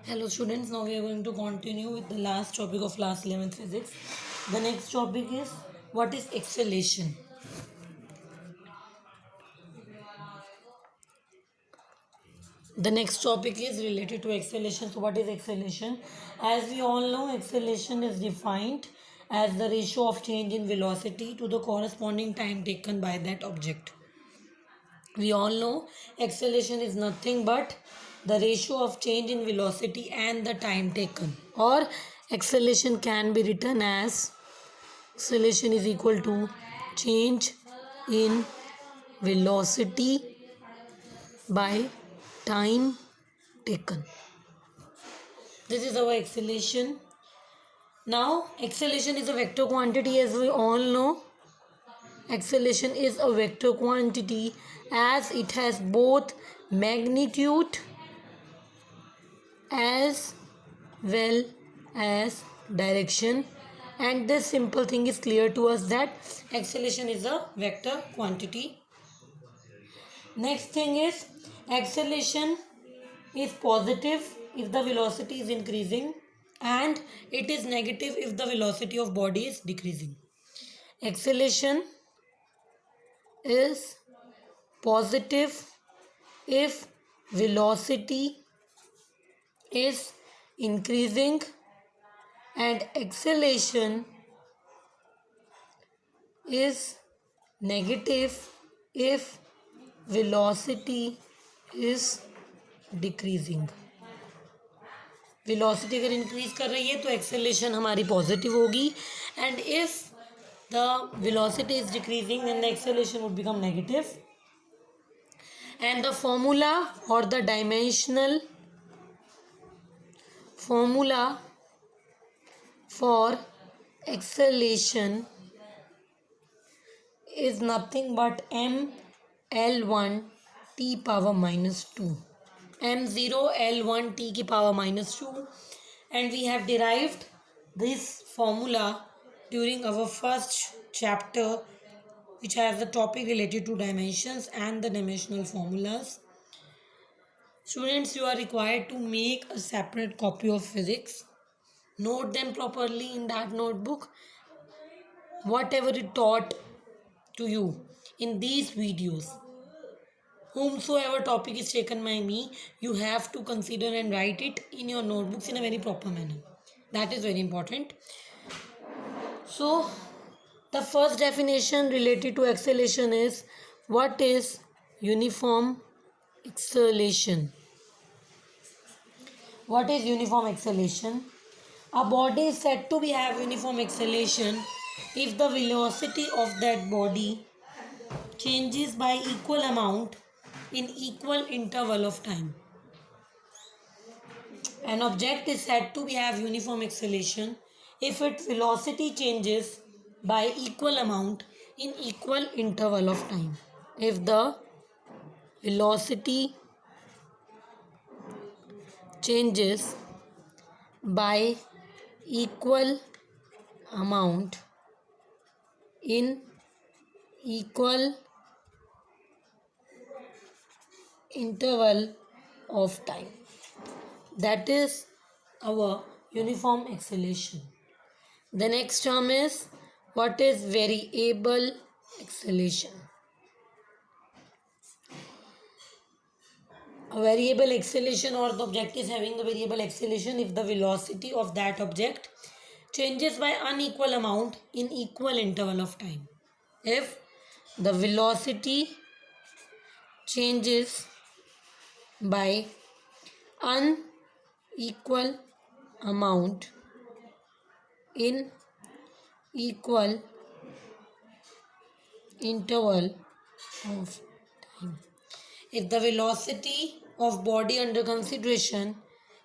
Hello students, now we are going to continue with the last topic of class 11th physics. The next topic is what is acceleration. The next topic is related to acceleration. So what is acceleration? As we all know, acceleration is defined as the ratio of change in velocity to the corresponding time taken by that object. We all know acceleration is nothing but the ratio of change in velocity and the time taken, or acceleration can be written as acceleration is equal to change in velocity by time taken. This is our acceleration. Now acceleration is a vector quantity, as we all know. Acceleration is a vector quantity as it has both magnitude as well as direction, and this simple thing is clear to us that acceleration is a vector quantity. Next thing is acceleration is positive if the velocity is increasing and it is negative if the velocity of body is decreasing. Acceleration is positive if velocity is increasing and acceleration is negative if velocity is decreasing. velocity अगर increase कर रही है तो acceleration हमारी positive होगी, and if the velocity is decreasing then the acceleration would become negative. And the formula or the dimensional formula for acceleration is nothing but ml1 t power minus 2, m0 l1 t की power minus 2, and we have derived this formula during our first chapter, which has the topic related to dimensions and the dimensional formulas. Students, you are required to make a separate copy of physics. Note them properly in that notebook. Whatever it taught to you in these videos, whomsoever topic is taken by me, you have to consider and write it in your notebooks in a very proper manner. That is very important. So the first definition related to acceleration is, what is uniform acceleration? What is uniform acceleration? A body is said to be have uniform acceleration if the velocity of that body changes by equal amount in equal interval of time. An object is said to have uniform acceleration if its velocity changes by equal amount in equal interval of time. If the velocity changes by equal amount in equal interval of time, that is our uniform acceleration. The next term is, what is variable acceleration? A variable acceleration, or the object is having the variable acceleration if the velocity of that object changes by unequal amount in equal interval of time. If the velocity changes by unequal amount in equal interval of time. If the velocity of body under consideration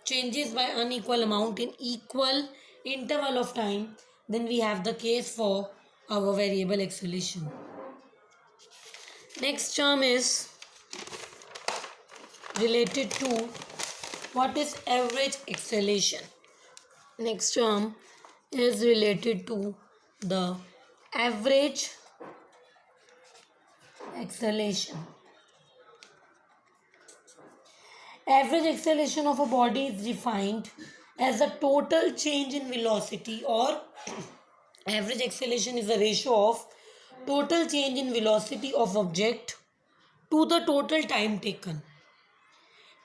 changes by unequal amount in equal interval of time, then we have the case for our variable acceleration. Next term is related to what is average acceleration. Next term is related to the average acceleration. Average acceleration of a body is defined as the total change in velocity, or average acceleration is the ratio of total change in velocity of object to the total time taken.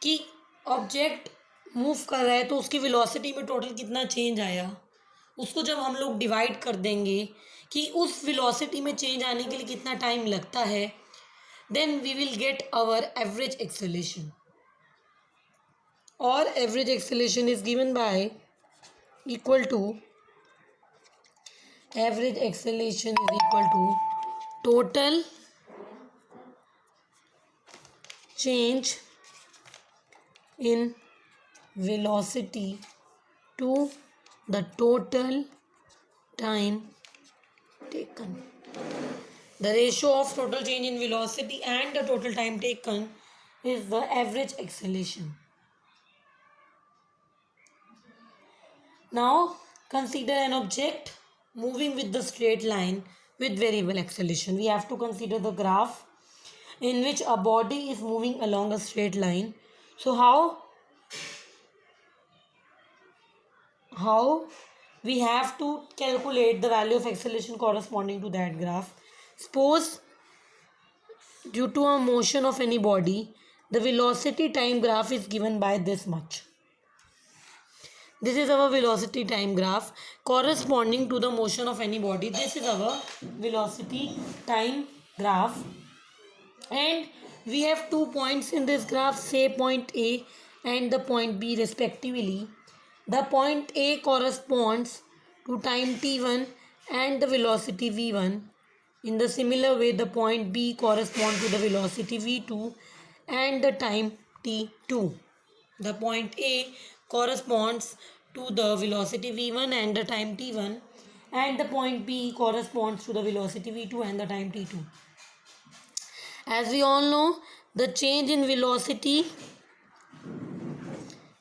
कि object move कर रहा है तो उसकी velocity में total कितना change आया, उसको जब हम लोग डिवाइड कर देंगे कि उस वेलोसिटी में चेंज आने के लिए कितना टाइम लगता है, then we will get our average acceleration. और average acceleration is given by equal to average acceleration is equal to total change in velocity to the total time taken. The ratio of total change in velocity and the total time taken is the average acceleration. Now consider an object moving with the straight line with variable acceleration. We have to consider the graph in which a body is moving along a straight line. So how we have to calculate the value of acceleration corresponding to that graph. Suppose due to a motion of any body, the velocity time graph is given by this much. This is our velocity time graph corresponding to the motion of any body. This is our velocity time graph, and we have 2 points in this graph, say point A and the point B respectively. The point A corresponds to time t1 and the velocity v1. In the similar way, the point B corresponds to the velocity v2 and the time t2. The point A corresponds to the velocity v1 and the time t1, and the point B corresponds to the velocity v2 and the time t2. As we all know, the change in velocity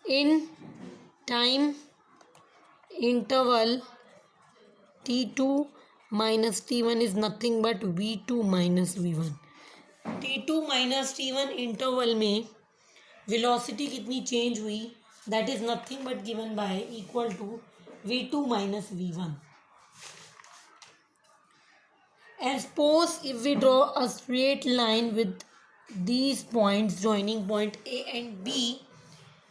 in time interval t2 minus t1 is nothing but v2 minus v1. t2 minus t1 interval में velocity कितनी change हुई, that is nothing but given by equal to v2 minus v1. And suppose if we draw a straight line with these points joining point A and B,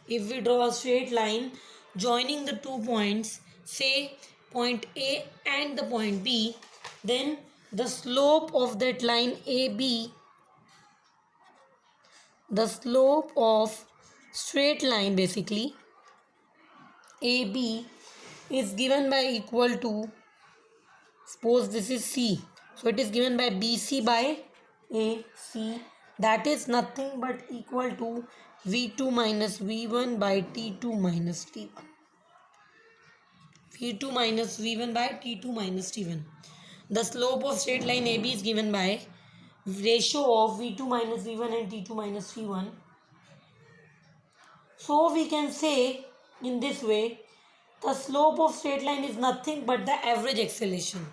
if we draw a straight line joining the 2 points, say point A and the point B, then the slope of that line AB, the slope of straight line basically AB is given by equal to, suppose this is C, so it is given by BC by AC, that is nothing but equal to V2 minus V1 by T2 minus T1. V2 minus V1 by T2 minus T1. The slope of straight line AB is given by ratio of V2 minus V1 and T2 minus T1. So we can say in this way, the slope of straight line is nothing but the average acceleration.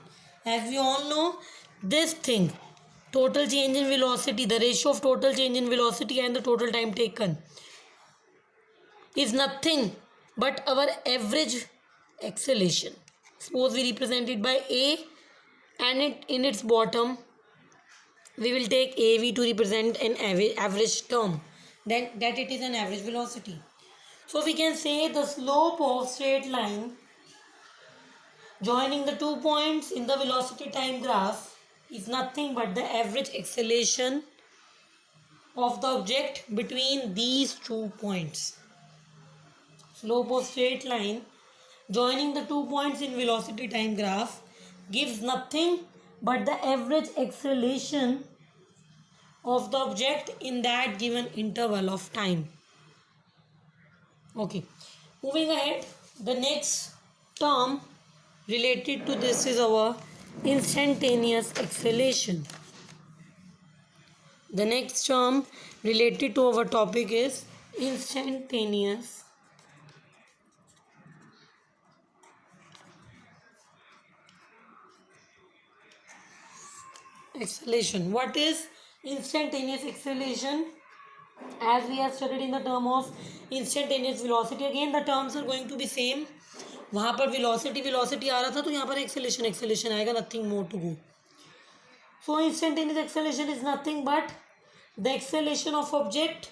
As we all know, this thing, total change in velocity, the ratio of total change in velocity and the total time taken, is nothing but our average acceleration. Suppose we represent it by A, and in its bottom we will take AV to represent an average term, then that it is an average velocity. So we can say the slope of straight line joining the 2 points in the velocity time graph is nothing but the average acceleration of the object between these 2 points. Slope of straight line joining the 2 points in velocity time graph gives nothing but the average acceleration of the object in that given interval of time. Okay, moving ahead, the next term related to this is our instantaneous acceleration. The next term related to our topic is instantaneous acceleration. What is instantaneous acceleration? as we have studied in the term of instantaneous velocity, again the terms are going to be same. वहाँ पर velocity आ रहा था, तो यहाँ पर acceleration आएगा, nothing more to go. So instantaneous acceleration is nothing but the acceleration of object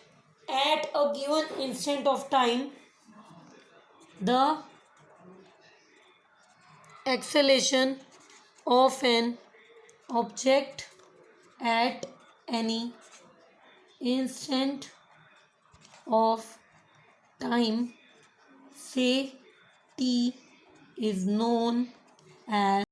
at a given instant of time. The acceleration of an object at any instant of time, say t, is known as